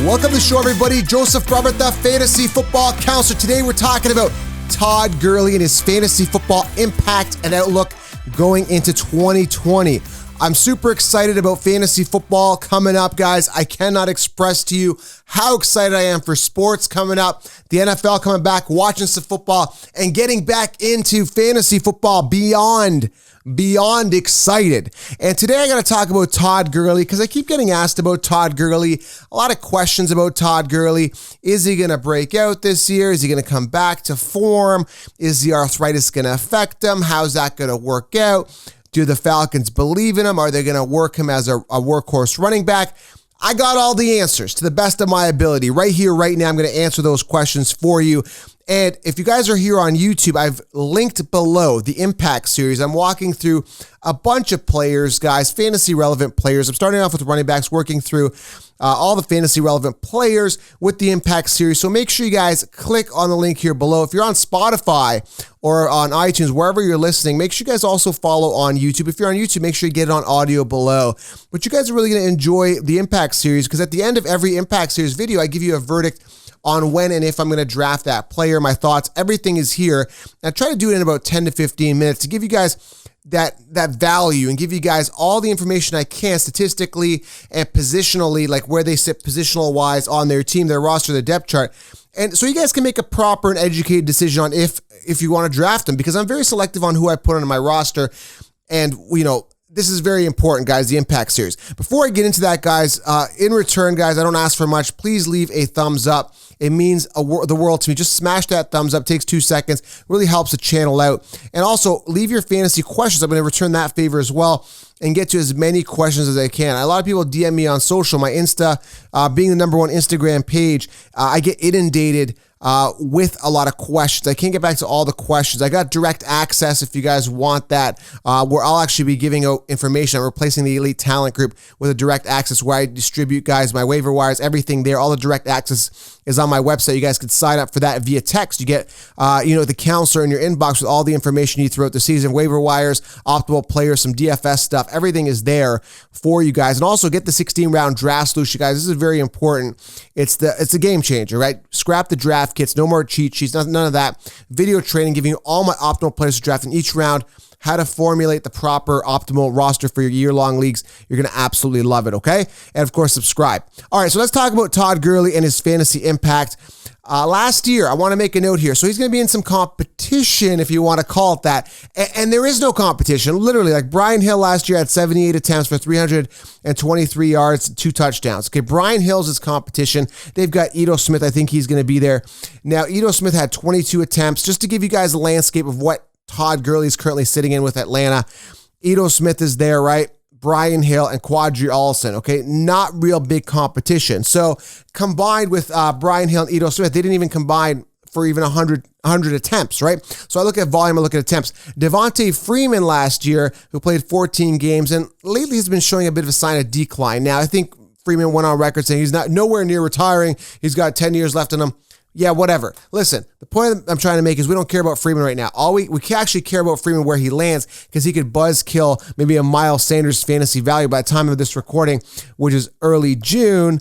Welcome to the show, everybody. Joseph Robert, the fantasy football counselor. Today we're talking about Todd Gurley and his fantasy football impact and outlook going into 2020. I'm super excited about fantasy football coming up, guys. I cannot express to you how excited I am for sports coming up, the NFL coming back, watching some football, and getting back into fantasy football beyond excited. And today I got to talk about Todd Gurley because I keep getting asked about Todd Gurley. A lot of questions about Todd Gurley. Is he going to break out this year? Is he going to come back to form? Is the arthritis going to affect him? How's that going to work out? Do the Falcons believe in him? Are they going to work him as a workhorse running back? I got all the answers to the best of my ability. Right here, right now, I'm going to answer those questions for you. And if you guys are here on YouTube, I've linked below the Impact series. I'm walking through a bunch of players, guys, fantasy relevant players. I'm starting off with running backs, working through all the fantasy relevant players with the Impact series. So make sure you guys click on the link here below. If you're on Spotify or on iTunes, wherever you're listening, make sure you guys also follow on YouTube. If you're on YouTube, make sure you get it on audio below. But you guys are really going to enjoy the Impact series because at the end of every Impact series video, I give you a verdict on when and if I'm going to draft that player, my thoughts, everything is here. I try to do it in about 10 to 15 minutes to give you guys that value and give you guys all the information I can statistically and positionally, like where they sit positional wise on their team, their roster, their depth chart. And so you guys can make a proper and educated decision on if you want to draft them, because I'm very selective on who I put on my roster. And, this is very important, guys, the Impact series. Before I get into that, guys, in return, guys, I don't ask for much. Please leave a thumbs up. It means the world to me. Just smash that thumbs up. It takes 2 seconds. Really helps the channel out. And also, leave your fantasy questions. I'm going to return that favor as well and get to as many questions as I can. A lot of people DM me on social. My Insta, being the #1 Instagram page, I get inundated with a lot of questions. I can't get back to all the questions. I got direct access if you guys want that, where I'll actually be giving out information. I'm replacing the Elite Talent Group with a direct access where I distribute, guys, my waiver wires, everything there. All the direct access is on my website. You guys can sign up for that via text. You get, the counselor in your inbox with all the information you need throughout the season, waiver wires, optimal players, some DFS stuff. Everything is there for you guys. And also get the 16-round draft solution, guys. This is very important. It's a game changer, right? Scrap the draft kits, no more cheat sheets, none of that. Video training, giving you all my optimal players to draft in each round, how to formulate the proper optimal roster for your year-long leagues. You're going to absolutely love it, okay? And, of course, subscribe. All right, so let's talk about Todd Gurley and his fantasy impact. Last year, I want to make a note here. So he's going to be in some competition, if you want to call it that. And there is no competition. Literally, like Brian Hill last year had 78 attempts for 323 yards, 2 touchdowns. Okay, Brian Hill's his competition. They've got Ito Smith. I think he's going to be there. Now, Ito Smith had 22 attempts. Just to give you guys a landscape of what Todd Gurley is currently sitting in with Atlanta. Ito Smith is there, right? Brian Hill and Quadri Allison, okay? Not real big competition. So combined with Brian Hill and Ito Smith, they didn't even combine for even 100 attempts, right? So I look at volume, I look at attempts. Devontae Freeman last year, who played 14 games, and lately he's been showing a bit of a sign of decline. Now, I think Freeman went on record saying he's not nowhere near retiring. He's got 10 years left in him. Yeah, whatever. Listen, the point I'm trying to make is we don't care about Freeman right now. We can actually care about Freeman where he lands, because he could buzzkill maybe a Miles Sanders fantasy value by the time of this recording, which is early June.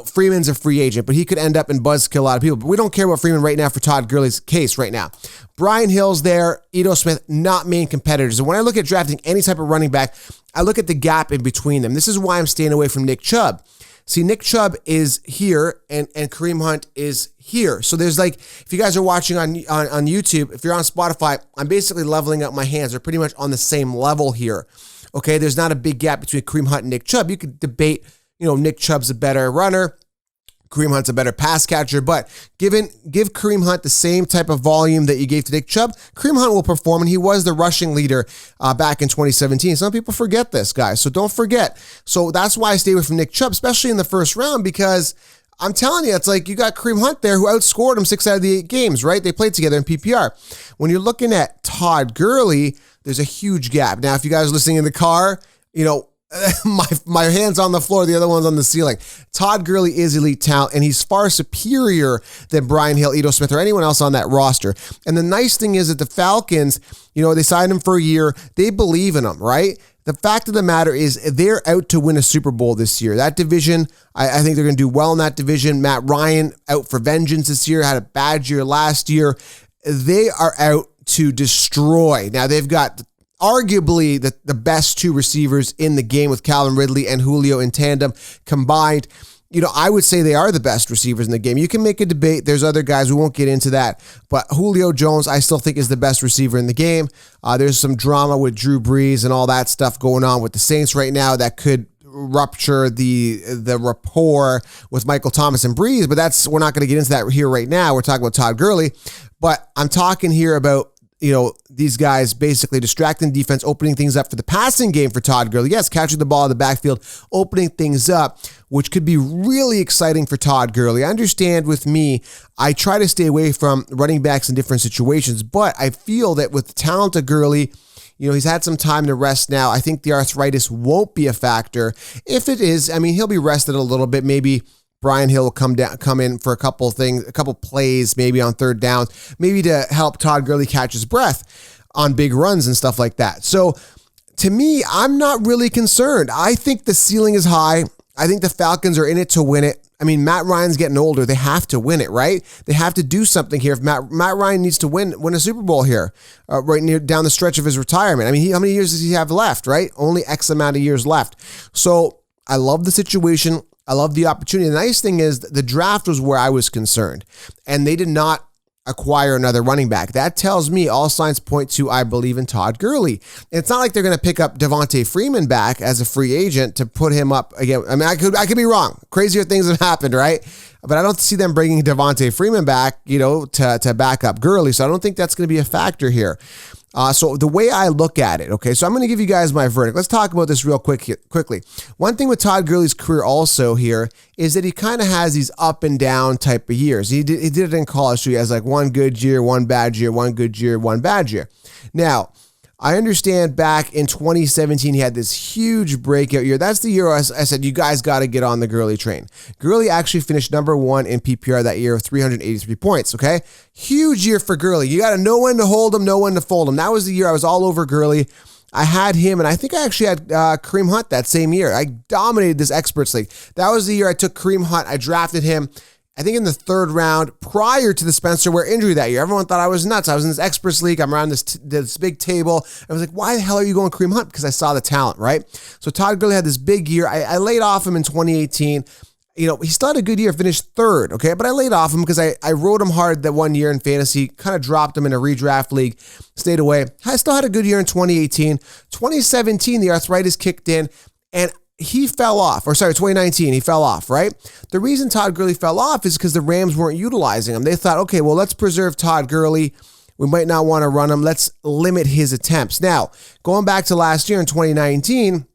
Freeman's a free agent, but he could end up and buzzkill a lot of people. But we don't care about Freeman right now for Todd Gurley's case right now. Brian Hill's there, Ito Smith, not main competitors. And when I look at drafting any type of running back, I look at the gap in between them. This is why I'm staying away from Nick Chubb. See, Nick Chubb is here and Kareem Hunt is here. So there's if you guys are watching on YouTube, if you're on Spotify, I'm basically leveling out my hands. They're pretty much on the same level here. Okay, there's not a big gap between Kareem Hunt and Nick Chubb. You could debate, Nick Chubb's a better runner. Kareem Hunt's a better pass catcher, but give Kareem Hunt the same type of volume that you gave to Nick Chubb, Kareem Hunt will perform, and he was the rushing leader back in 2017. Some people forget this, guys, so don't forget. So that's why I stay away from Nick Chubb, especially in the first round, because I'm telling you, it's like you got Kareem Hunt there who outscored him 6 out of the 8 games, right? They played together in PPR. When you're looking at Todd Gurley, there's a huge gap. Now, if you guys are listening in the car, my hand's on the floor, the other one's on the ceiling. Todd Gurley is elite talent, and he's far superior than Brian Hill, Ito Smith, or anyone else on that roster. And the nice thing is that the Falcons, they signed him for a year. They believe in him, right? The fact of the matter is they're out to win a Super Bowl this year. That division, I think they're going to do well in that division. Matt Ryan out for vengeance this year, had a bad year last year. They are out to destroy. Now, they've got arguably the best two receivers in the game with Calvin Ridley and Julio in tandem combined. I would say they are the best receivers in the game. You can make a debate. There's other guys. We won't get into that. But Julio Jones, I still think, is the best receiver in the game. There's some drama with Drew Brees and all that stuff going on with the Saints right now that could rupture the rapport with Michael Thomas and Brees. But we're not going to get into that here right now. We're talking about Todd Gurley. But I'm talking here about these guys basically distracting defense, opening things up for the passing game for Todd Gurley. Yes, catching the ball in the backfield, opening things up, which could be really exciting for Todd Gurley. I understand with me, I try to stay away from running backs in different situations, but I feel that with the talent of Gurley, he's had some time to rest now. I think the arthritis won't be a factor. If it is, he'll be rested a little bit, maybe. Brian Hill will come in for a couple plays, maybe on third down, maybe to help Todd Gurley catch his breath on big runs and stuff like that. So to me, I'm not really concerned. I think the ceiling is high. I think the Falcons are in it to win it. Matt Ryan's getting older. They have to win it, right? They have to do something here. If Matt Ryan needs to win a Super Bowl here, right near down the stretch of his retirement. How many years does he have left, right? Only X amount of years left. So I love the situation. I love the opportunity. The nice thing is the draft was where I was concerned, and they did not acquire another running back. That tells me all signs point to I believe in Todd Gurley. And it's not like they're going to pick up Devontae Freeman back as a free agent to put him up again. I could be wrong. Crazier things have happened, right? But I don't see them bringing Devontae Freeman back, to back up Gurley. So I don't think that's going to be a factor here. So the way I look at it, okay, so I'm going to give you guys my verdict. Let's talk about this real quickly. One thing with Todd Gurley's career also here is that he kind of has these up and down type of years. He did it in college, so he has like one good year, one bad year, one good year, one bad year. Now, I understand back in 2017, he had this huge breakout year. That's the year I said, you guys got to get on the Gurley train. Gurley actually finished number one in PPR that year with 383 points, okay? Huge year for Gurley. You got to know when to hold him, know when to fold him. That was the year I was all over Gurley. I had him, and I think I actually had Kareem Hunt that same year. I dominated this Experts League. That was the year I took Kareem Hunt. I drafted him, I think in the third round prior to the Spencer Ware injury that year. Everyone thought I was nuts. I was in this Experts League. I'm around this big table. I was like, why the hell are you going Kareem Hunt? Because I saw the talent, right? So Todd Gurley had this big year. I laid off him in 2018. He still had a good year, finished third, okay? But I laid off him because I rode him hard that one year in fantasy, kind of dropped him in a redraft league, stayed away. I still had a good year in 2018. 2017, the arthritis kicked in, and he fell off, 2019, he fell off, right? The reason Todd Gurley fell off is because the Rams weren't utilizing him. They thought, okay, well, let's preserve Todd Gurley. We might not want to run him. Let's limit his attempts. Now, going back to last year in 2019,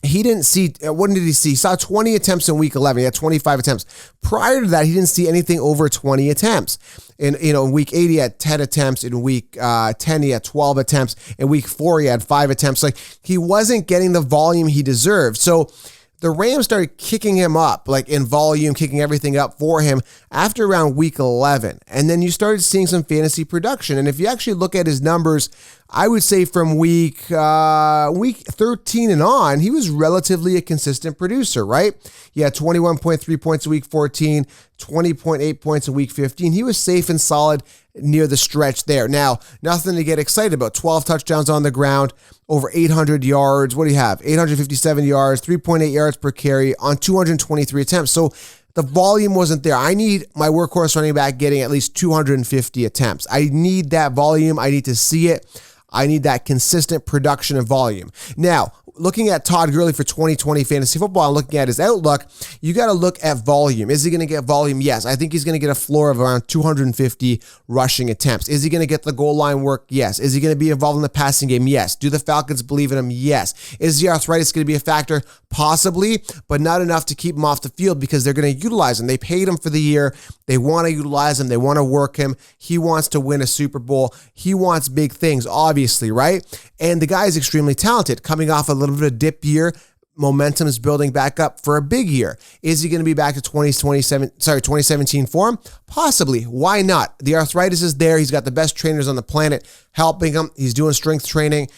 he didn't see, what did he see? He saw 20 attempts in week 11. He had 25 attempts. Prior to that, he didn't see anything over 20 attempts. In week 8, he had 10 attempts. In week 10, he had 12 attempts. In week 4, he had 5 attempts. Like, he wasn't getting the volume he deserved. So the Rams started kicking him up, like in volume, kicking everything up for him after around week 11. And then you started seeing some fantasy production. And if you actually look at his numbers, I would say from week 13 and on, he was relatively a consistent producer, right? He had 21.3 points in week 14, 20.8 points in week 15. He was safe and solid near the stretch there. Now, nothing to get excited about. 12 touchdowns on the ground, over 800 yards. What do you have? 857 yards, 3.8 yards per carry on 223 attempts. So the volume wasn't there. I need my workhorse running back getting at least 250 attempts. I need that volume. I need to see it. I need that consistent production of volume. Now, looking at Todd Gurley for 2020 fantasy football and looking at his outlook, you got to look at volume. Is he going to get volume? Yes. I think he's going to get a floor of around 250 rushing attempts. Is he going to get the goal line work? Yes. Is he going to be involved in the passing game? Yes. Do the Falcons believe in him? Yes. Is the arthritis going to be a factor? Possibly, but not enough to keep him off the field because they're going to utilize him. They paid him for the year. They want to utilize him. They want to work him. He wants to win a Super Bowl. He wants big things, obviously, right? And the guy is extremely talented, coming off a little bit of a dip year. Momentum is building back up for a big year. Is he going to be back to 2017 form? Possibly. Why not? The arthritis is there. He's got the best trainers on the planet helping him. He's doing strength training.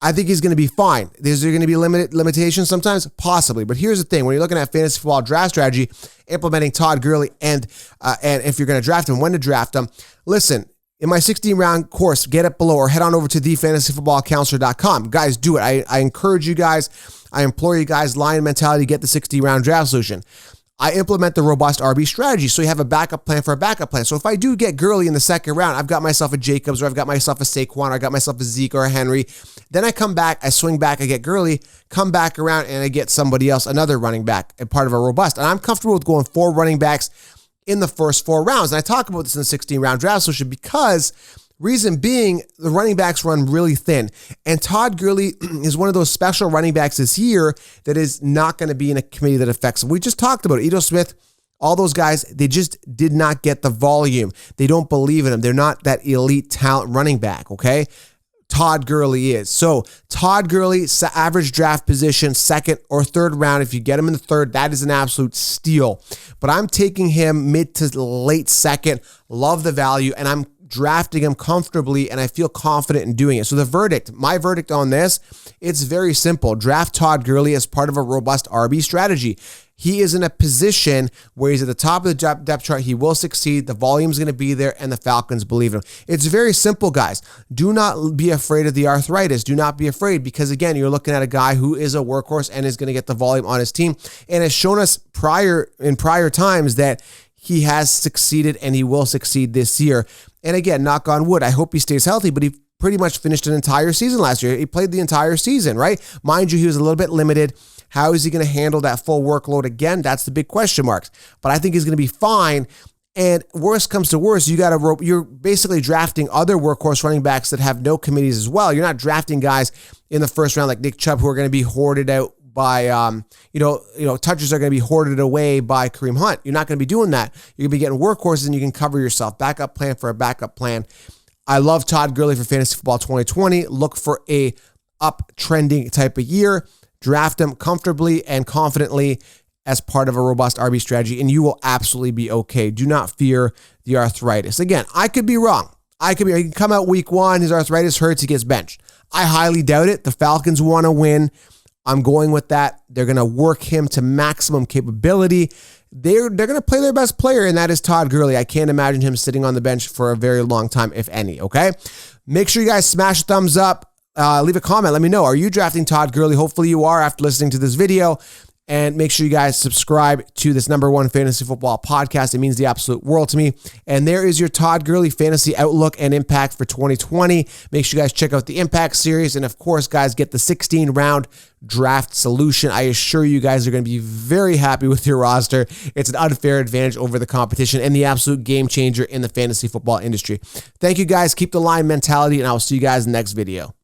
I think he's going to be fine. Is there going to be limitations sometimes? Possibly. But here's the thing. When you're looking at fantasy football draft strategy, implementing Todd Gurley and if you're going to draft him, when to draft him, listen, in my 16-round course, get it below or head on over to thefantasyfootballcounselor.com. Guys, do it. I encourage you guys. I implore you guys, lion mentality, get the 60-round draft solution. I implement the robust RB strategy, so you have a backup plan for a backup plan. So if I do get Gurley in the second round, I've got myself a Jacobs, or I've got myself a Saquon, or I got myself a Zeke or a Henry. Then I come back, I swing back, I get Gurley, come back around, and I get somebody else, another running back, and part of a robust. And I'm comfortable with going 4 running backs in the first 4 rounds. And I talk about this in the 16-round draft solution because reason being, the running backs run really thin. And Todd Gurley is one of those special running backs this year that is not going to be in a committee that affects him. We just talked about it. Ito Smith, all those guys, they just did not get the volume. They don't believe in him. They're not that elite talent running back, okay? Todd Gurley is. So Todd Gurley, average draft position, second or third round. If you get him in the third, that is an absolute steal. But I'm taking him mid to late second. Love the value, and I'm drafting him comfortably, and I feel confident in doing it. So my verdict on this, it's very simple. Draft Todd Gurley as part of a robust RB strategy. He is in a position where he's at the top of the depth chart. He will succeed. The volume is going to be there, and the Falcons believe in him. It's very simple, guys. Do not be afraid of the arthritis. Do not be afraid because, again, you're looking at a guy who is a workhorse and is going to get the volume on his team and has shown us in prior times that he has succeeded and he will succeed this year. And again, knock on wood, I hope he stays healthy, but he pretty much finished an entire season last year. He played the entire season, right? Mind you, he was a little bit limited. How is he going to handle that full workload again? That's the big question marks. But I think he's going to be fine. And worst comes to worst, you're basically drafting other workhorse running backs that have no committees as well. You're not drafting guys in the first round like Nick Chubb who are going to be hoarded out by, touches are going to be hoarded away by Kareem Hunt. You're not going to be doing that. You're going to be getting workhorses and you can cover yourself. Backup plan for a backup plan. I love Todd Gurley for Fantasy Football 2020. Look for a uptrending type of year. Draft him comfortably and confidently as part of a robust RB strategy, and you will absolutely be okay. Do not fear the arthritis. Again, I could be wrong. He can come out week 1, his arthritis hurts, he gets benched. I highly doubt it. The Falcons want to win. I'm going with that. They're going to work him to maximum capability. They're going to play their best player, and that is Todd Gurley. I can't imagine him sitting on the bench for a very long time, if any, okay? Make sure you guys smash a thumbs up. Leave a comment. Let me know. Are you drafting Todd Gurley? Hopefully you are after listening to this video. And make sure you guys subscribe to this #1 fantasy football podcast. It means the absolute world to me. And there is your Todd Gurley fantasy outlook and impact for 2020. Make sure you guys check out the impact series. And of course, guys, get the 16-round draft solution. I assure you guys are going to be very happy with your roster. It's an unfair advantage over the competition and the absolute game changer in the fantasy football industry. Thank you guys. Keep the lion mentality, and I will see you guys in the next video.